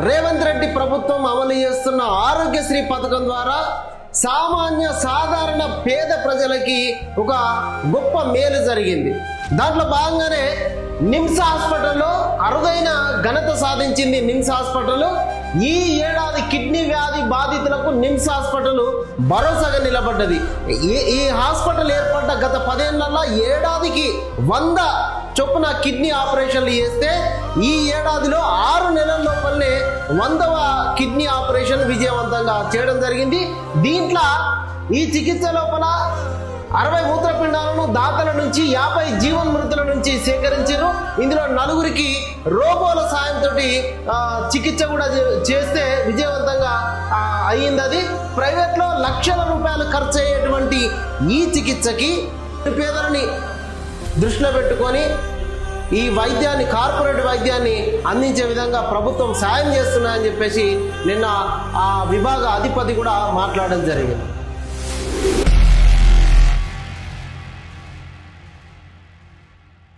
రేవంత్ రెడ్డి ప్రభుత్వం అమలు చేస్తున్న ఆరోగ్యశ్రీ పథకం ద్వారా సాధారణ పేద ప్రజలకి ఒక గొప్ప మేలు జరిగింది. దాంట్లో భాగంగానే నిమ్స్ హాస్పిటల్లో అరుదైన ఘనత సాధించింది. నిమ్స్ హాస్పిటల్ ఈ ఏడాది కిడ్నీ వ్యాధి బాధితులకు నిమ్స్ హాస్పిటల్ భరోసాగా నిలబడ్డది. ఈ హాస్పిటల్ ఏర్పడ్డ గత 10 ఏళ్లలో ఏడాదికి 100 చొప్పున కిడ్నీ ఆపరేషన్లు చేస్తే ఈ ఏడాదిలో 6 నెలల లోపలనే 100వ కిడ్నీ ఆపరేషన్ విజయవంతంగా చేయడం జరిగింది. దీంట్లో ఈ చికిత్స లోపల 60 మూత్రపిండాలను దాతల నుంచి 50 జీవన్మృతుల నుంచి సేకరించారు. ఇందులో 4గురికి రోబోల సాయంతో చికిత్స కూడా చేస్తే విజయవంతంగా అయ్యింది. అది ప్రైవేట్లో లక్షల రూపాయలు ఖర్చు అయ్యేటువంటి ఈ చికిత్సకి పేదలని దృష్టిలో పెట్టుకొని ఈ వైద్యాన్ని, కార్పొరేట్ వైద్యాన్ని అందించే విధంగా ప్రభుత్వం సాయం చేస్తున్నాయని చెప్పేసి నిన్న ఆ విభాగ అధిపతి కూడా మాట్లాడడం జరిగింది.